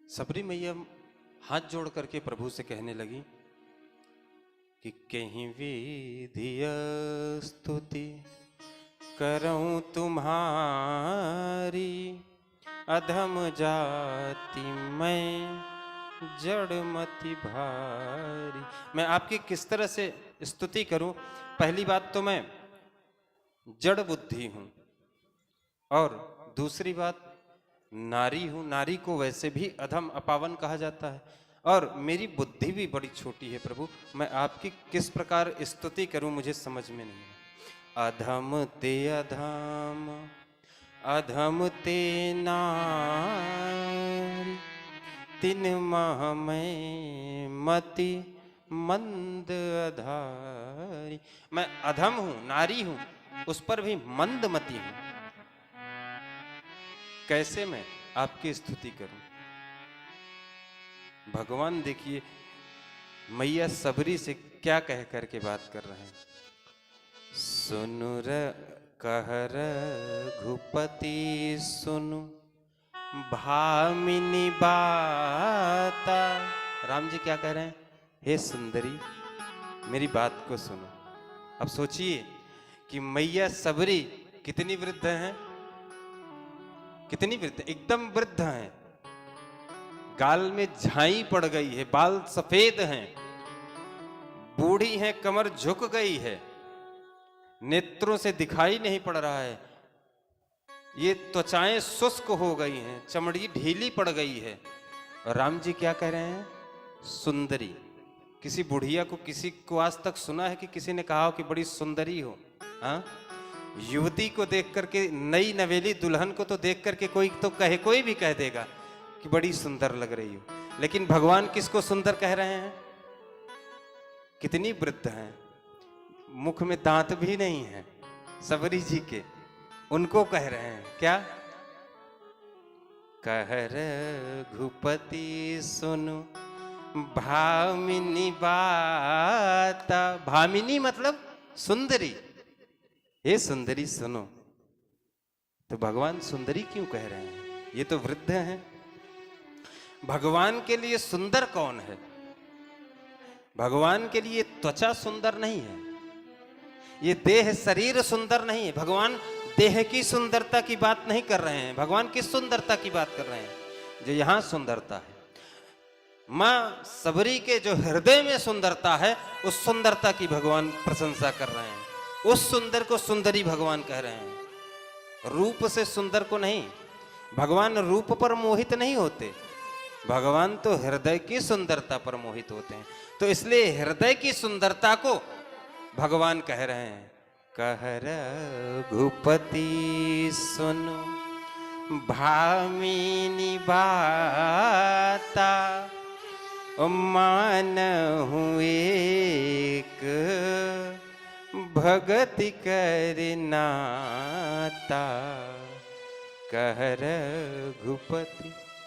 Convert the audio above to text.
सबरी मैया हाथ जोड़ करके प्रभु से कहने लगी कि कहीं विधिय स्तुति करऊं तुम्हारी, अधम जाति मैं जड़मति भारी। मैं आपकी किस तरह से स्तुति करूं? पहली बात तो मैं जड़ बुद्धि हूं, और दूसरी बात नारी हूं। नारी को वैसे भी अधम अपावन कहा जाता है, और मेरी बुद्धि भी बड़ी छोटी है। प्रभु, मैं आपकी किस प्रकार स्तुति करूं, मुझे समझ में नहीं है। अधम ते अधम, अधम ते नारी, तिन मह में मति मंद अधारी। मैं अधम हूं, नारी हूं, उस पर भी मंदमती हूं। कैसे मैं आपकी स्तुति करूं? भगवान देखिए मैया सबरी से क्या कह करके बात कर रहे हैं। सुनु कहर घुपति सुनु भामिनी बाता। राम जी क्या कह रहे हैं? हे सुंदरी, मेरी बात को सुनो। अब सोचिए कि मैया सबरी कितनी वृद्ध हैं, कितनी वृद्ध, एकदम वृद्ध हैं। गाल में झाई पड़ गई है, बाल सफेद हैं, बूढ़ी हैं, कमर झुक गई है, नेत्रों से दिखाई नहीं पड़ रहा है, ये त्वचाएं शुष्क हो गई हैं, चमड़ी ढीली पड़ गई है। और राम जी क्या कह रहे हैं? सुंदरी। किसी बुढ़िया को, किसी को आज तक सुना है कि किसी ने कहा हो कि बड़ी सुंदरी हो? हाँ, युवती को देख करके, नई नवेली दुल्हन को तो देख करके कोई तो कहे, कोई भी कह देगा कि बड़ी सुंदर लग रही हो। लेकिन भगवान किसको सुंदर कह रहे हैं? कितनी वृद्ध हैं, मुख में दांत भी नहीं है सबरी जी के, उनको कह रहे हैं क्या? कहर घुपति सुनु भामिनी बाता। भामिनी मतलब सुंदरी। हे सुंदरी सुनो। तो भगवान सुंदरी क्यों कह रहे हैं? ये तो वृद्ध हैं। भगवान के लिए सुंदर कौन है? भगवान के लिए त्वचा सुंदर नहीं है, ये देह शरीर सुंदर नहीं है। भगवान देह की सुंदरता की बात नहीं कर रहे हैं। भगवान किस सुंदरता की बात कर रहे हैं? जो यहां सुंदरता है, मां सबरी के जो हृदय में सुंदरता है, उस सुंदरता की भगवान प्रशंसा कर रहे हैं। उस सुंदर को सुंदरी भगवान कह रहे हैं, रूप से सुंदर को नहीं। भगवान रूप पर मोहित नहीं होते, भगवान तो हृदय की सुंदरता पर मोहित होते हैं। तो इसलिए हृदय की सुंदरता को भगवान कह रहे हैं। कहर घुपति सुनु भामिनी बाता, मानहु एक भगति करनाता। कहर घुपति